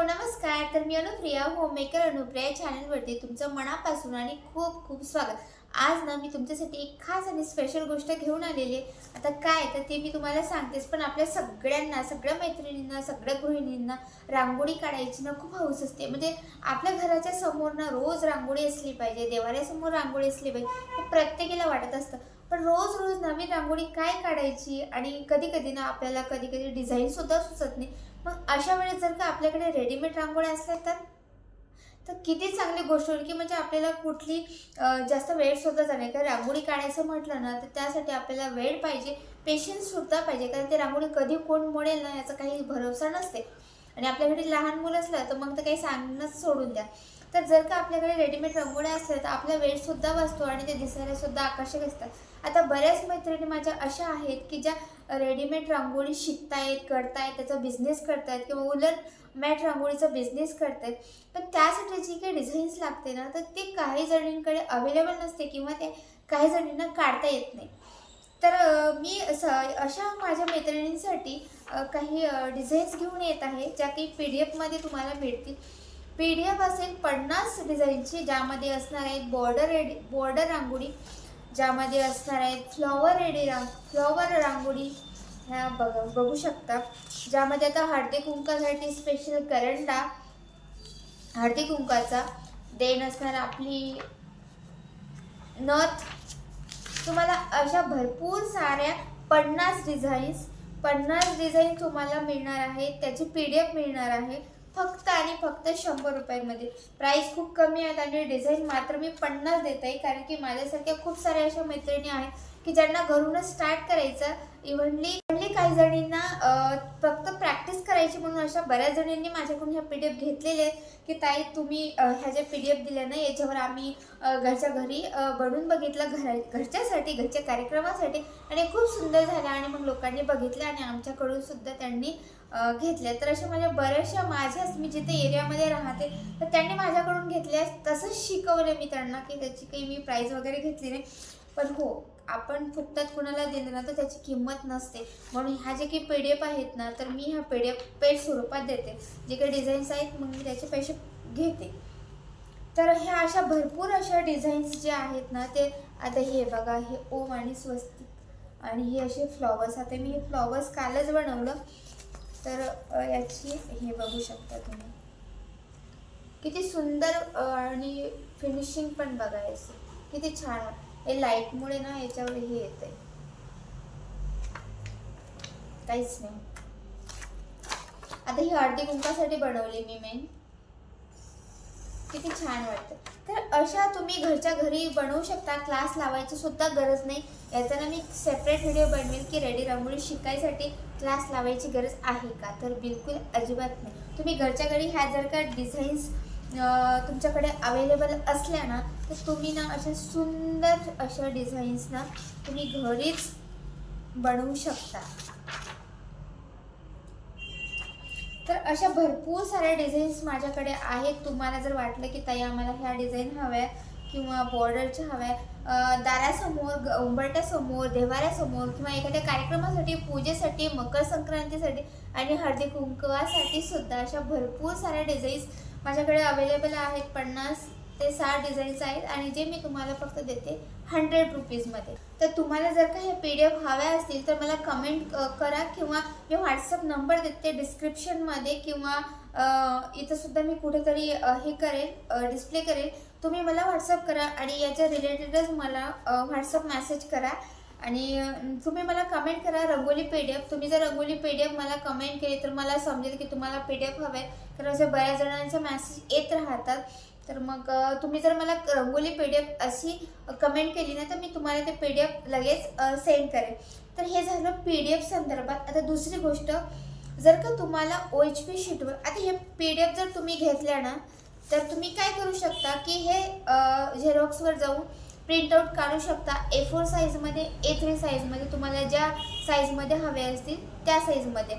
नमस्कार. तर मी अनुप्रिया, होममेकर अनुप्रिया चॅनलवरती तुमचं मनापासून आणि खूप खूप स्वागत. आज ना मी तुमच्यासाठी एक खास आणि स्पेशल गोष्ट घेऊन आलेली आहे. आता काय तर ते मी तुम्हाला सांगतेच, पण आपल्या सगळ्यांना, सगळ्या मैत्रिणींना, सगळ्या गृहिणींना रांगोळी काढायची ना खूप हौस असते. म्हणजे आपल्या घराच्या समोर ना रोज रांगोळी असली पाहिजे, देवाऱ्यासमोर रांगोळी असली पाहिजे, हे प्रत्येकाला वाटत असतं. पण रोज रोज नवीन रांगोळी काय काढायची आणि कधी कधी ना आपल्याला कधी कधी डिझाईनसुद्धा सुचत नाही. मग अशा वेळेस जर का आपल्याकडे रेडीमेड रांगोळ्या असल्या तर किती चांगली गोष्ट होईल, की म्हणजे आपल्याला कुठली जास्त वेळ सुद्धा जाणार. कारण रांगोळी काढायचं म्हटलं ना तर त्यासाठी आपल्याला वेळ पाहिजे, पेशन्स सुद्धा पाहिजे. कारण ते रांगोळी कधी कोण मोडेल ना याचा काही भरोसा नसते. आणि आपल्याकडे लहान मुलं असलं तर मग तर काही सांगणंच सोडून द्या. तर जर का आपल्याकडे रेडीमेड रांगोळ्या असल्या तर आपला वेळ सुद्धा वाचतो आणि ते दिसायला सुद्धा आकर्षक असतात. आता बऱ्याच मैत्रिणी माझ्या अशा आहेत की ज्या रेडीमेड रांगोळी शिकतायत, करतायत, त्याचा बिझनेस करतायत किंवा उलट मॅट रांगोळीचा बिझनेस करतायत. पण त्यासाठी जी काही डिझाईन्स लागते ना तर ते काही जणींकडे अवेलेबल नसते किंवा ते काही जणींना काढता येत नाही. तर मी अशा माझ्या मैत्रिणींसाठी काही डिझाईन्स घेऊन येत आहे, ज्या काही PDF मध्ये तुम्हाला मिळतील. PDF असेल 50 डिझाईनची, ज्यामध्ये असणार आहेत बॉर्डर रांगोळी, ज्यामध्ये असणार आहेत फ्लॉवर रांगोळी, ह्या बघू शकता. ज्यामध्ये आता हळदी कुंकासाठी स्पेशल करंडा, हळदी कुंकाचा देन असणार आपली नथ. तुम्हाला अशा भरपूर साऱ्या 50 डिझाईन तुम्हाला मिळणार आहे. त्याची PDF मिळणार आहे फक्त आणि फक्त 100 रुपयांमध्ये. प्राईस खूप कमी आहेत आणि डिझाईन मात्र मी 50 देत आहे. कारण की माझ्यासारख्या खूप साऱ्या अशा मैत्रिणी आहेत की ज्यांना घरूनच स्टार्ट करायचं. इव्हनली काही जणींना फक्त प्रॅक्टिस करायची म्हणून अशा बऱ्याच जणींनी माझ्याकडून ह्या PDF घेतलेले आहेत की ताई तुम्ही ह्या ज्या PDF दिल्या ना याच्यावर आम्ही घरच्या घरी बनवून बघितलं, घरच्यासाठी, घरच्या कार्यक्रमासाठी, आणि खूप सुंदर झालं. आणि मग लोकांनी बघितलं आणि आमच्याकडून सुद्धा त्यांनी घेतल्या. तर अशा माझ्या बऱ्याचशा, माझ्याच मी जिथे एरियामध्ये राहते तर त्यांनी माझ्याकडून घेतल्या. तसंच शिकवलं मी त्यांना की त्याची काही मी प्राईज वगैरे घेतली नाही. पण हो, आपण फुकटात कुणाला दिलं ना तर त्याची किंमत नसते. म्हणून ह्या जे काही PDF आहेत ना तर मी ह्या PDF पेड स्वरूपात देते. जे काही डिझाईन्स आहेत मग मी त्याचे पैसे घेते. तर ह्या अशा भरपूर अशा डिझाईन्स जे आहेत ना ते, आता हे बघा, हे ओम आणि स्वस्तिक आणि हे असे फ्लॉवर्स. आता मी हे फ्लॉवर्स कालच बनवलं. तर याची हे बघू शकता तुम्ही, किती सुंदर आणि फिनिशिंग पण बघायचं किती छान आहे. हे लाईटमुळे ना याच्यावर हे येत आहे, काहीच नाही. आता ही हळदी कुंकासाठी बनवली मी मेन, किती छान वाटतं. तर अशा तुम्ही घरच्या घरी बनवू शकता. क्लास लावायची सुद्धा गरज नाही. याचा ना मी सेपरेट व्हिडिओ बनवेल की रेडी रांगोळी शिकायसाठी क्लास लावायची गरज आहे का, तर बिलकुल अजिबात नाही. तुम्ही घरच्या घरी ह्या जर का डिझाईन्स तुमच्याकडे अवेलेबल असल्या ना तर तुम्ही ना अशा सुंदर अशा डिझाईन्स ना तुम्ही घरीच बनवू शकता. तर अशा भरपूर साऱ्या डिझाईन्स माझ्याकडे आहेत. तुम्हाला जर वाटलं की ताई आम्हाला ह्या डिझाईन हव्या किंवा बॉर्डरच्या हव्या, दारासमोर, उंबरट्यासमोर, देवाऱ्यासमोर किंवा एखाद्या कार्यक्रमासाठी, पूजेसाठी, मकर संक्रांतीसाठी आणि हळदी कुंकवासाठी सुद्धा अशा भरपूर साऱ्या डिझाईन्स माझ्याकडे अवेलेबल आहेत. 50 ते 60 डिझाईन्स आहेत आणि जे मी तुम्हाला फक्त देते 100 रुपीजमध्ये. तर तुम्हाला जर का हे PDF हव्या असतील तर मला कमेंट करा किंवा मी व्हॉट्सअप नंबर देते डिस्क्रिप्शनमध्ये किंवा इथं सुद्धा मी कुठेतरी हे करेन, डिस्प्ले करेन. तुम्ही मला व्हॉट्सअप करा आणि याच्या रिलेटेडच मला व्हॉट्सअप मेसेज करा आणि तुम्ही मला कमेंट करा रंगोली PDF. तुम्ही जर रंगोली PDF मला कमेंट केली तर मला समजेल की तुम्हाला PDF हवे. कारण अशा बऱ्याच जणांचे मेसेज येत राहतात. तर मग तुम्ही जर मला रंगोली PDF अशी कमेंट केली ना तर मी तुम्हाला ते PDF लगेच सेंड करेन. तर हे झालं PDF संदर्भात. आता दुसरी गोष्ट, जर का तुम्हाला OHP शीटवर, आता हे PDF जर तुम्ही घेतल्या ना तर तुम्ही काय करू शकता की हे झेरॉक्सवर जाऊन प्रिंटआउट काढू शकता. A4 साईजमध्ये, A3 साईजमध्ये, तुम्हाला ज्या साईजमध्ये हवे असतील त्या साईजमध्ये,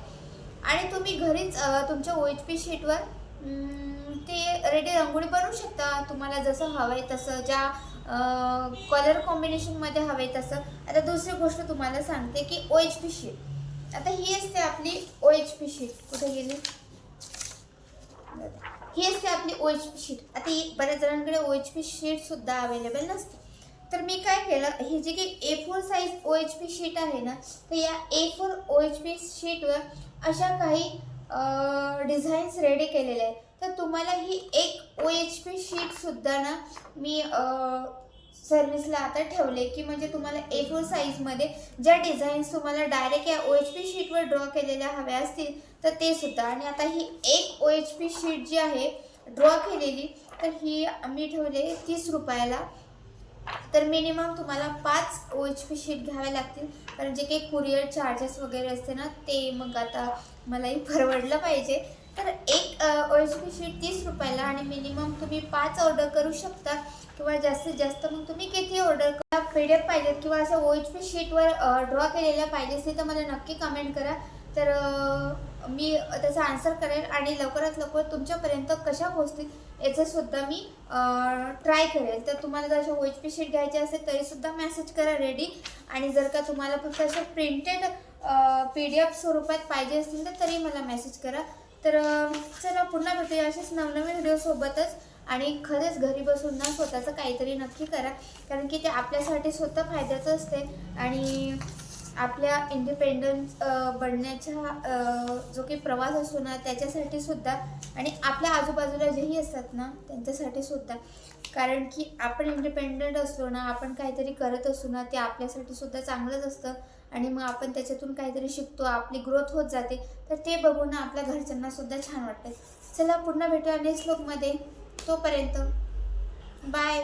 आणि तुम्ही घरीच तुमच्या OHP शीटवर ते रेडी रांगोळी बनवू शकता. तुम्हाला जसं हवं आहे तसं, ज्या कलर कॉम्बिनेशनमध्ये हवं आहे तसं. आता दुसरी गोष्ट तुम्हाला सांगते की OHP शीट. आता ही असते आपली OHP शीट. कुठे गेली, आपली OHP शीट. आता बऱ्याच जणांकडे OHP शीट सुद्धा अवेलेबल नसते. तर मी काय केलं, ही जी काही A4 साईज OHP शीट आहे ना, तर या A4 OHP शीटवर अशा काही डिझाईन्स रेडी केलेल्या आहेत. तर तुम्हाला ही एक OHP शीट सुद्धा ना मी सर्व्हिसला आता ठेवले, की म्हणजे तुम्हाला A4 साईजमध्ये ज्या डिझाईन्स तुम्हाला डायरेक्ट या OHP शीटवर ड्रॉ केलेल्या हव्या असतील तर ते सुद्धा. आणि आता ही एक OHP शीट जी आहे ड्रॉ केलेली, तर ही मी ठेवले 30 रुपयाला. तर मिनिमम तुम्हाला 5 OHP शीट घ्याव्या लागतील, कारण जे काही कुरिअर चार्जेस वगैरे असते ना, ते मग आता मलाही परवडलं पाहिजे. तर एक OHP शीट 30 रुपयाला आणि मिनिमम तुम्ही 5 ऑर्डर करू शकता, किंवा जास्तीत जास्त मग तुम्ही किती ऑर्डर करा. PDF पाहिजेत किंवा असं OHP शीटवर ड्रॉ केलेल्या पाहिजे असेल तर मला नक्की कमेंट करा. तर मी त्याचा आन्सर करेल आणि लवकरात लवकर तुमच्यापर्यंत कशा पोहोचतील याचंसुद्धा मी ट्राय करेल. तर तुम्हाला जर अशा OHP शीट घ्यायची असेल तरीसुद्धा मेसेज करा रेडी. आणि जर का तुम्हाला फक्त अशा प्रिंटेड PDF स्वरूपात पाहिजे असतील तर तरी मला मेसेज करा. तर चला पुन्हा भेटूया असेच नवनवीन व्हिडिओसोबतच. आणि खरंच घरी बसून ना स्वतःचं काहीतरी नक्की करा, कारण की ते आपल्यासाठी स्वतः फायद्याचं असते. आणि आपल्या इंडिपेंडन्स बनण्याचा जो काही प्रवास असतो ना त्याच्यासाठी सुद्धा, आणि आपल्या आजूबाजूला जेही असतात ना त्यांच्यासाठी सुद्धा. कारण की आपण इंडिपेंडंट असलो ना, आपण काहीतरी करत असतो ना, ते आपल्यासाठी सुद्धा चांगलंच असतं. आणि मग आपण त्याच्यातून काहीतरी शिकतो, आपली ग्रोथ होत जाते, तर ते बघून आपल्या घरच्यांना सुद्धा छान वाटतं. चला पुन्हा भेटूया नेक्स्ट व्लॉगमध्ये. तोपर्यंत बाय.